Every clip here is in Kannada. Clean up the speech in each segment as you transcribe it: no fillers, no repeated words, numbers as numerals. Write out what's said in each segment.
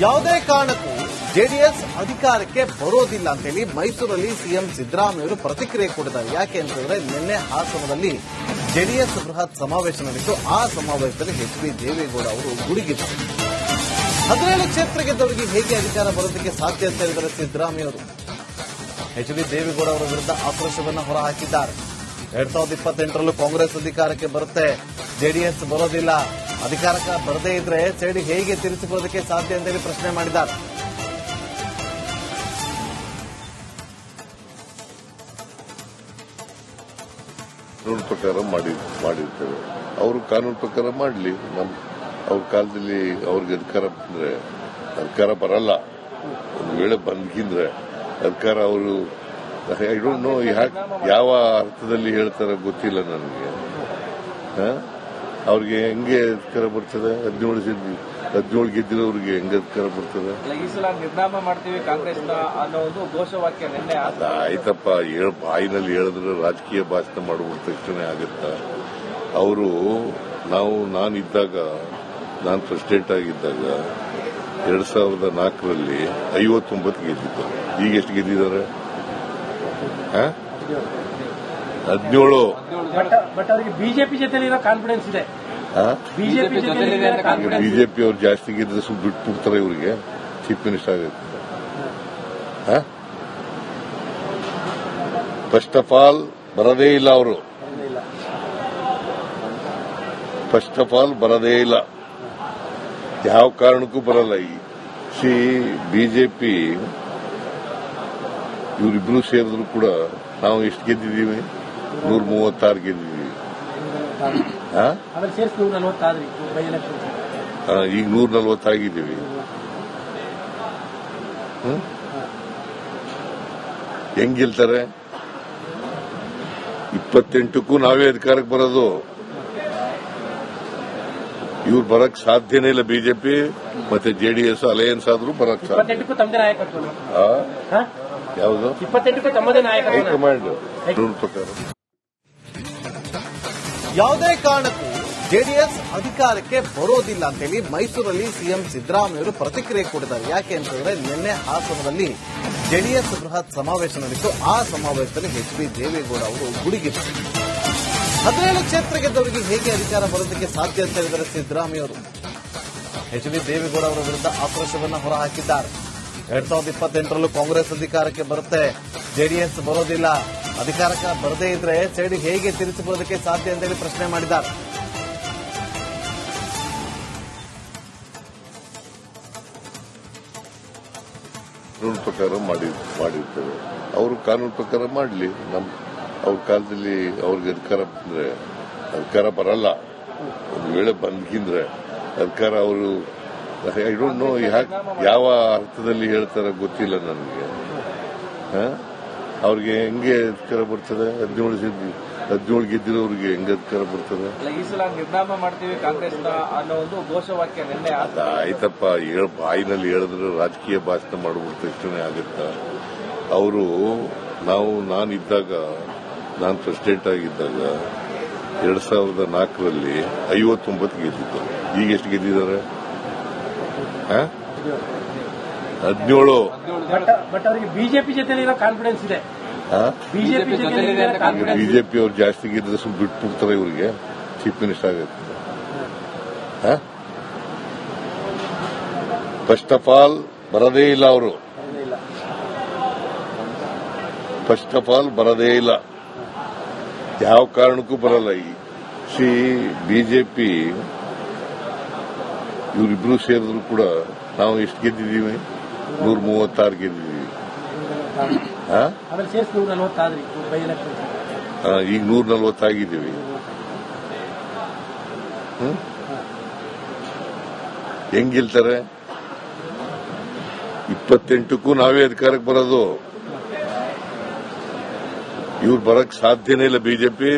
ಯಾವುದೇ ಕಾರಣಕ್ಕೂ ಜೆಡಿಎಸ್ ಅಧಿಕಾರಕ್ಕೆ ಬರೋದಿಲ್ಲ ಅಂತೇಳಿ ಮೈಸೂರಲ್ಲಿ ಸಿಎಂ ಸಿದ್ದರಾಮಯ್ಯ ಪ್ರತಿಕ್ರಿಯೆ ಕೊಟ್ಟಿದ್ದಾರೆ. ಯಾಕೆ ಅಂತಂದ್ರೆ ನಿನ್ನೆ ಹಾಸನದಲ್ಲಿ ಜೆಡಿಎಸ್ ಬೃಹತ್ ಸಮಾವೇಶ ನಡೆಯಿತು. ಆ ಸಮಾವೇಶದಲ್ಲಿ ಎಚ್.ಡಿ. ದೇವೇಗೌಡ ಅವರು ಗುಡುಗಿದ್ದಾರೆ. 17 ಕ್ಷೇತ್ರ ಗೆದ್ದವರಿಗೆ ಹೇಗೆ ಅಧಿಕಾರ ಬರೋದಕ್ಕೆ ಸಾಧ್ಯ ಅಂತ ಹೇಳಿದರೆ ಸಿದ್ದರಾಮಯ್ಯ ಅವರು ಎಚ್.ಡಿ. ದೇವೇಗೌಡ ಅವರ ವಿರುದ್ಧ ಆಕ್ರೋಶವನ್ನು ಹೊರಹಾಕಿದ್ದಾರೆ. 2028ರಲ್ಲೂ ಕಾಂಗ್ರೆಸ್ ಅಧಿಕಾರಕ್ಕೆ ಬರುತ್ತೆ, ಜೆಡಿಎಸ್ ಬರೋದಿಲ್ಲ, ಅಧಿಕಾರಕ್ಕೆ ಬರದೇ ಇದ್ರೆ ಸೇಡಿ ಹೇಗೆ ತಿರುಚಿಕೊಳ್ಳೋದಕ್ಕೆ ಸಾಧ್ಯ ಅಂತೇಳಿ ಪ್ರಶ್ನೆ ಮಾಡಿದ್ದಾರೆ. ಕಾನೂನು ಪ್ರಕಾರ ಮಾಡಿರ್ತೇವೆ. ಅವರು ಕಾನೂನು ಪ್ರಕಾರ ಮಾಡಲಿ. ಅವ್ರ ಕಾಲದಲ್ಲಿ ಅವ್ರಿಗೆ ಅಧಿಕಾರ ಬರಲ್ಲ. ಒಂದು ವೇಳೆ ಬಂದ್ಕಿಂದ್ರೆ ಅಧಿಕಾರ ಅವರು ಐ ಡೋಂಟ್ ನೋ ಯಾವ ಅರ್ಥದಲ್ಲಿ ಹೇಳ್ತಾರ ಗೊತ್ತಿಲ್ಲ ನನಗೆ. ಅವ್ರಿಗೆ ಹೆಂಗೆ ಅಧಿಕಾರ ಬರ್ತದೆ? 17 ಗೆದ್ದಿರೋರಿಗೆ ಹೆಂಗೆ ಅಧಿಕಾರ ಬರ್ತದೆ? ಈ ಸಲ ನಿರ್ನಾಮ ಮಾಡ್ತೀವಿ ಕಾಂಗ್ರೆಸ್ ಅನ್ನೋ ಒಂದು ಘೋಷವಾಕ್ಯ ನಿನ್ನೆ ಆಯ್ತಪ್ಪ. ಬಾಯಿನಲ್ಲಿ ಹೇಳಿದ್ರೆ ರಾಜಕೀಯ ಭಾಷಣ ಮಾಡುವ ತಕ್ಷಣ ಆಗುತ್ತಾ? ಅವರು ನಾನಿದ್ದಾಗ, ನಾನು ಪ್ರೆಸಿಡೆಂಟ್ ಆಗಿದ್ದಾಗ 2004ರಲ್ಲಿ 59 ಗೆದ್ದಿದ್ದು. ಈಗ ಎಷ್ಟು ಗೆದ್ದಿದ್ದಾರೆ? 17. ಬಟ್ ಅವರಿಗೆ ಬಿಜೆಪಿ ಜೊತೆ ಕಾನ್ಫಿಡೆನ್ಸ್ ಇದೆ. ಬಿಜೆಪಿ ಅವ್ರು ಜಾಸ್ತಿ ಗೆದ್ದರೆ ಸುಮ್ಮನೆ ಬಿಟ್ಬಿಡ್ತಾರೆ. ಇವರಿಗೆ ಚೀಫ್ ಮಿನಿಸ್ಟರ್ ಆಗುತ್ತೆ. ಫಸ್ಟ್ ಆಫ್ ಆಲ್ ಬರದೇ ಇಲ್ಲ. ಅವರು ಫಸ್ಟ್ ಆಫ್ ಆಲ್ ಬರದೇ ಇಲ್ಲ. ಯಾವ ಕಾರಣಕ್ಕೂ ಬರಲ್ಲ. ಬಿಜೆಪಿ ಇವರಿಬ್ರು ಸೇರಿದ್ರು ಕೂಡ ನಾವು ಎಷ್ಟು ಗೆದ್ದಿದ್ದೀವಿ? 136 ಗೆದ್ದಿದ್ದೀವಿ. ಈಗ 140 ಆಗಿದ್ದೀವಿ. ಹೆಂಗ್ ಗೆಲ್ತಾರೆ? 28ಕ್ಕೂ ನಾವೇ ಅಧಿಕಾರಕ್ಕೆ ಬರೋದು. ಇವ್ರು ಬರಕ್ ಸಾಧ್ಯನೇ ಇಲ್ಲ. ಬಿಜೆಪಿ ಮತ್ತೆ ಜೆಡಿಎಸ್ ಅಲಯನ್ಸ್ ಆದ್ರೂ ಬರಕ್ ಸಾಧ್ಯ. ಯಾವುದು? 28 ಹೈಕಮಾಂಡ್ ಪ್ರಕಾರ ಯಾವುದೇ ಕಾರಣಕ್ಕೂ ಜೆಡಿಎಸ್ ಅಧಿಕಾರಕ್ಕೆ ಬರೋದಿಲ್ಲ ಅಂತೇಳಿ ಮೈಸೂರಲ್ಲಿ ಸಿಎಂ ಸಿದ್ದರಾಮಯ್ಯ ಪ್ರತಿಕ್ರಿಯೆ ಕೊಟ್ಟಿದ್ದಾರೆ. ಯಾಕೆ ಅಂತಂದ್ರೆ ನಿನ್ನೆ ಹಾಸನದಲ್ಲಿ ಜೆಡಿಎಸ್ ಬೃಹತ್ ಸಮಾವೇಶ ನಡೆಯಿತು. ಆ ಸಮಾವೇಶದಲ್ಲಿ ಎಚ್.ಡಿ. ದೇವೇಗೌಡ ಅವರು ಗುಡುಗಿದ್ದಾರೆ. 17 ಕ್ಷೇತ್ರ ಗೆದ್ದವರಿಗೆ ಹೇಗೆ ಅಧಿಕಾರ ಬರೋದಕ್ಕೆ ಸಾಧ್ಯ ಅಂತ ಹೇಳಿದರೆ ಸಿದ್ದರಾಮಯ್ಯ ಅವರು ಎಚ್.ಡಿ. ದೇವೇಗೌಡ ಅವರ ವಿರುದ್ಧ ಆಕ್ರೋಶವನ್ನು ಹೊರಹಾಕಿದ್ದಾರೆ. 2028ರಲ್ಲೂ ಕಾಂಗ್ರೆಸ್ ಅಧಿಕಾರಕ್ಕೆ ಬರುತ್ತೆ, ಜೆಡಿಎಸ್ ಬರೋದಿಲ್ಲ, ಅಧಿಕಾರಕ್ಕೆ ಬರದೇ ಇದ್ರೆ ಸೇಡಿ ಹೇಗೆ ತಿರುಚಿಕೊಳ್ಳೋದಕ್ಕೆ ಸಾಧ್ಯ ಅಂತೇಳಿ ಪ್ರಶ್ನೆ ಮಾಡಿದ್ದಾರೆ. ಕಾನೂನು ಪ್ರಕಾರ ಮಾಡಿರ್ತೇವೆ. ಅವರು ಕಾನೂನು ಪ್ರಕಾರ ಮಾಡಲಿ. ಅವ್ರ ಕಾಲದಲ್ಲಿ ಅವ್ರಿಗೆ ಅಧಿಕಾರ ಬರಲ್ಲ. ಒಂದು ವೇಳೆ ಬಂದ್ಕಿಂದ್ರೆ ಅಧಿಕಾರ ಅವರು ಐ ಡೋಂಟ್ ನೋ ಯಾವ ಅರ್ಥದಲ್ಲಿ ಹೇಳ್ತಾರ ಗೊತ್ತಿಲ್ಲ ನನಗೆ. ಅವ್ರಿಗೆ ಹೆಂಗೆ ಅಧಿಕಾರ ಬರ್ತದೆ? 17 ಗೆದ್ದಿರೋರಿಗೆ ಹೆಂಗೆ ಅಧಿಕಾರ ಬರ್ತದೆ? ಈ ಸಲ ನಿರ್ನಾಮ ಮಾಡ್ತೀವಿ ಕಾಂಗ್ರೆಸ್ ಅನ್ನೋ ಒಂದು ಘೋಷವಾಕ್ಯ ನಿನ್ನೆ ಆಯ್ತಪ್ಪ. ಬಾಯಿನಲ್ಲಿ ಹೇಳಿದ್ರೆ ರಾಜಕೀಯ ಭಾಷಣ ಮಾಡುವ ತಕ್ಷಣ ಆಗುತ್ತಾ? ಅವರು ನಾನಿದ್ದಾಗ, ನಾನು ಪ್ರೆಸಿಡೆಂಟ್ ಆಗಿದ್ದಾಗ 2004ರಲ್ಲಿ 59 ಗೆದ್ದಿದ್ದು. ಈಗ ಎಷ್ಟು ಗೆದ್ದಿದ್ದಾರೆ? 17. ಬಟ್ ಅವರಿಗೆ ಬಿಜೆಪಿ ಜೊತೆ ಕಾನ್ಫಿಡೆನ್ಸ್ ಇದೆ. ಬಿಜೆಪಿ ಅವ್ರು ಜಾಸ್ತಿ ಗೆದ್ದರೆ ಸುಮ್ಮನೆ ಬಿಟ್ಬಿಡ್ತಾರೆ. ಇವರಿಗೆ ಚೀಫ್ ಮಿನಿಸ್ಟರ್ ಆಗುತ್ತೆ. ಫಸ್ಟ್ ಆಫ್ ಆಲ್ ಬರದೇ ಇಲ್ಲ. ಅವರು ಫಸ್ಟ್ ಆಫ್ ಆಲ್ ಬರದೇ ಇಲ್ಲ. ಯಾವ ಕಾರಣಕ್ಕೂ ಬರಲ್ಲ. ಬಿಜೆಪಿ ಇವರಿಬ್ರು ಸೇರಿದ್ರು ಕೂಡ ನಾವು ಎಷ್ಟು ಗೆದ್ದಿದ್ದೀವಿ? 136 ಗೆದ್ದಿದ್ದೀವಿ. ಈಗ 140 ಆಗಿದ್ದೀವಿ. ಹೆಂಗ್ ಗೆಲ್ತಾರೆ? 28ಕ್ಕೂ ನಾವೇ ಅಧಿಕಾರಕ್ಕೆ ಬರೋದು. ಇವ್ರು ಬರಕ್ ಸಾಧ್ಯನೇ ಇಲ್ಲ. ಬಿಜೆಪಿ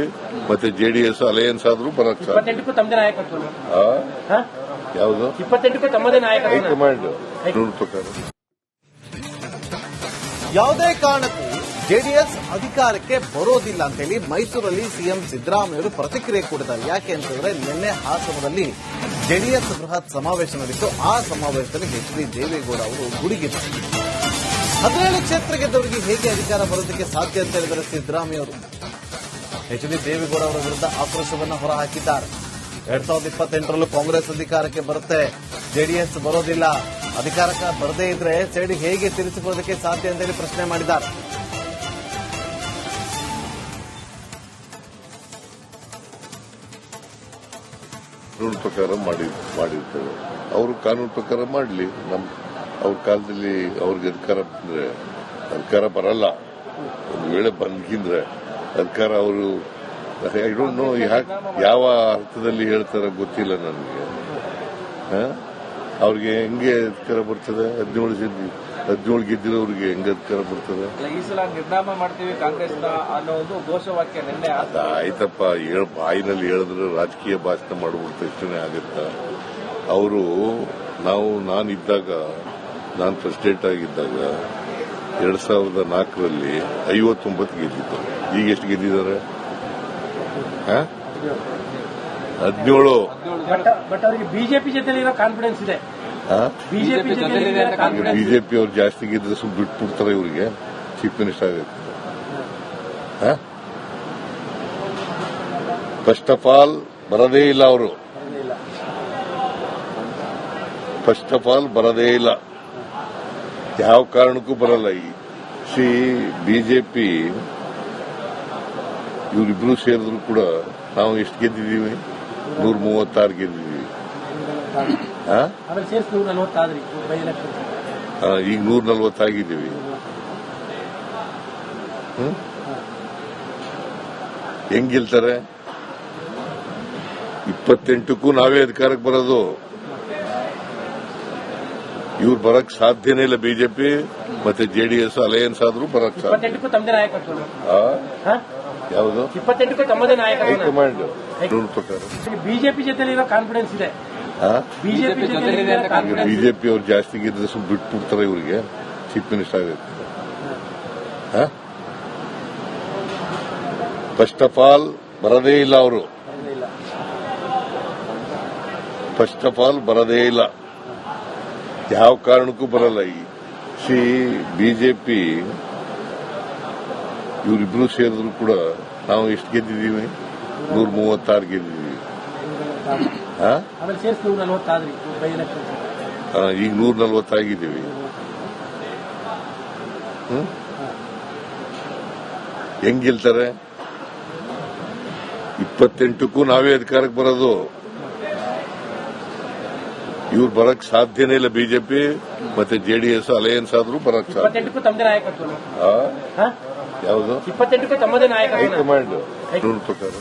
ಮತ್ತೆ ಜೆಡಿಎಸ್ ಅಲಯನ್ಸ್ ಆದ್ರೂ ಬರಕ್ ಸಾಧ್ಯ. ಯಾವುದು? 28 ಹೈಕಮಾಂಡ್ ಪ್ರಕಾರ ಯಾವುದೇ ಕಾರಣಕ್ಕೂ ಜೆಡಿಎಸ್ ಅಧಿಕಾರಕ್ಕೆ ಬರೋದಿಲ್ಲ ಅಂತೇಳಿ ಮೈಸೂರಲ್ಲಿ ಸಿಎಂ ಸಿದ್ದರಾಮಯ್ಯ ಪ್ರತಿಕ್ರಿಯೆ ಕೊಟ್ಟಿದ್ದಾರೆ. ಯಾಕೆ ಅಂತಂದ್ರೆ ನಿನ್ನೆ ಹಾಸನದಲ್ಲಿ ಜೆಡಿಎಸ್ ಬೃಹತ್ ಸಮಾವೇಶ ನಡೆಯಿತು. ಆ ಸಮಾವೇಶದಲ್ಲಿ ಎಚ್.ಡಿ. ದೇವೇಗೌಡ ಅವರು ಗುಡುಗಿದರು. 17 ಕ್ಷೇತ್ರ ಗೆದ್ದವರಿಗೆ ಹೇಗೆ ಅಧಿಕಾರ ಬರೋದಕ್ಕೆ ಸಾಧ್ಯ ಅಂತ ಹೇಳಿದರೆ ಸಿದ್ದರಾಮಯ್ಯ ಅವರು ಎಚ್.ಡಿ. ದೇವೇಗೌಡ ಅವರ ವಿರುದ್ಧ ಆಕ್ರೋಶವನ್ನು ಹೊರಹಾಕಿದ್ದಾರೆ. 2028ರಲ್ಲೂ ಕಾಂಗ್ರೆಸ್ ಅಧಿಕಾರಕ್ಕೆ ಬರುತ್ತೆ, ಜೆಡಿಎಸ್ ಬರೋದಿಲ್ಲ, ಅಧಿಕಾರಕ್ಕೆ ಬರದೇ ಇದ್ರೆ ಸೇಡಿ ಹೇಗೆ ತಿರುಗಿಸಿಕೊಳ್ಳೋದಕ್ಕೆ ಸಾಧ್ಯ ಅಂತ ಹೇಳಿ ಪ್ರಶ್ನೆ ಮಾಡಿದ್ದಾರೆ. ಕಾನೂನು ಪ್ರಕಾರ ಮಾಡಿರ್ತೇವೆ. ಅವರು ಕಾನೂನು ಪ್ರಕಾರ ಮಾಡಲಿ. ಅವ್ರ ಕಾಲದಲ್ಲಿ ಅವ್ರಿಗೆ ಅಧಿಕಾರ ಬರಲ್ಲ. ಒಂದು ವೇಳೆ ಬಂದ್ರೆ ಅಧಿಕಾರ ಅವರು ಐ ಡೋಂಟ್ ನೋ ಯಾವ ಅರ್ಥದಲ್ಲಿ ಹೇಳ್ತಾರ ಗೊತ್ತಿಲ್ಲ ನನಗೆ. ಅವ್ರಿಗೆ ಹೆಂಗೆ ಅಧಿಕಾರ ಬರ್ತದೆ? 17 ಗೆದ್ದಿರೋರಿಗೆ ಹೆಂಗೆ ಅಧಿಕಾರ ಬರ್ತದೆ? ಈ ಸಲ ನಿರ್ನಾಮ ಮಾಡ್ತೀವಿ ಕಾಂಗ್ರೆಸ್ ಅನ್ನೋ ಒಂದು ಘೋಷವಾಕ್ಯ ನಿನ್ನೆ ಆಯ್ತಪ್ಪ, ಬಾಯಿನಲ್ಲಿ ಹೇಳಿದ್ರೆ ರಾಜಕೀಯ ಭಾಷಣ ಮಾಡ್ಬಿಡ್ತಾ ಇಷ್ಟನೇ ಆಗುತ್ತ. ಅವರು ನಾನಿದ್ದಾಗ, ನಾನು ಪ್ರೆಸಿಡೆಂಟ್ ಆಗಿದ್ದಾಗ 2004ರಲ್ಲಿ 59 ಗೆದ್ದಿತ್ತು. ಈಗ ಎಷ್ಟು ಗೆದ್ದಿದ್ದಾರೆ? 17. ಬಟ್ ಅವರಿಗೆ ಬಿಜೆಪಿ ಜೊತೆ ಇರೋ ಕಾನ್ಫಿಡೆನ್ಸ್ ಇದೆ. ಬಿಜೆಪಿ ಅವ್ರು ಜಾಸ್ತಿ ಗೆದ್ದರೆ ಸುಮ್ಮನೆ ಬಿಟ್ಬಿಡ್ತಾರೆ. ಇವರಿಗೆ ಚೀಫ್ ಮಿನಿಸ್ಟರ್ ಆಗುತ್ತೆ. ಫಸ್ಟ್ ಆಫ್ ಆಲ್ ಬರದೇ ಇಲ್ಲ ಅವರು. ಫಸ್ಟ್ ಆಫ್ ಆಲ್ ಬರದೇ ಇಲ್ಲ, ಯಾವ ಕಾರಣಕ್ಕೂ ಬರಲ್ಲ. ಬಿಜೆಪಿ ಇವರಿಬ್ರು ಸೇರಿದ್ರು ಕೂಡ ನಾವು ಎಷ್ಟು ಗೆದ್ದಿದ್ದೀವಿ? 136 ಗೆದ್ದಿದ್ದೀವಿ. ಈಗ 140 ಆಗಿದ್ದೀವಿ. ಹೆಂಗ್ ಗೆಲ್ತಾರೆ? 28ಕ್ಕೂ ನಾವೇ ಅಧಿಕಾರಕ್ಕೆ ಬರೋದು. ಇವ್ರು ಬರಕ್ ಸಾಧ್ಯನೇ ಇಲ್ಲ. ಬಿಜೆಪಿ ಮತ್ತೆ ಜೆಡಿಎಸ್ ಅಲಯನ್ಸ್ ಆದ್ರೂ ಬರಕ್ ಸಾಧ್ಯ. ಯಾವುದು 28ಕ್ಕೂ ತಮ್ಮದೇ ನಾಯಕತ್ವ. ಹೈಕಮಾಂಡ್ ಪ್ರಕಾರ ಬಿಜೆಪಿ ಜೊತೆ ಇರೋ ಕಾನ್ಫಿಡೆನ್ಸ್ ಇದೆ. ಬಿಜೆಪಿ ಅವ್ರು ಜಾಸ್ತಿ ಗೆದ್ದರೆ ಸುಮ್ಮನೆ ಬಿಟ್ಬಿಡ್ತಾರೆ. ಇವರಿಗೆ ಚೀಫ್ ಮಿನಿಸ್ಟರ್ ಆಗುತ್ತೆ. ಫಸ್ಟ್ ಆಫ್ ಆಲ್ ಬರದೇ ಇಲ್ಲ ಅವರು. ಫಸ್ಟ್ ಆಫ್ ಆಲ್ ಬರದೇ ಇಲ್ಲ, ಯಾವ ಕಾರಣಕ್ಕೂ ಬರಲ್ಲ. ಬಿಜೆಪಿ ಇವರಿಬ್ರು ಸೇರಿದ್ರು ಕೂಡ ನಾವು ಎಷ್ಟು ಗೆದ್ದಿದ್ದೀವಿ? 136 ಗೆದ್ದಿದ್ದೀವಿ. ಈಗ 140 ಆಗಿದ್ದೀವಿ. ಹೆಂಗ್ ಗೆಲ್ತಾರೆ? 28ಕ್ಕೂ ನಾವೇ ಅಧಿಕಾರಕ್ಕೆ ಬರೋದು. ಇವ್ರು ಬರಕ್ ಸಾಧ್ಯನೇ ಇಲ್ಲ. ಬಿಜೆಪಿ ಮತ್ತೆ ಜೆಡಿಎಸ್ ಅಲಯನ್ಸ್ ಆದ್ರೂ ಬರಕ್ ಸಾಧ್ಯ. ಯಾವುದು 28ಕ್ಕೂ ತಮ್ಮದೇ ನಾಯಕತ್ವ. ಹೈಕಮಾಂಡ್ ಪ್ರಕಾರ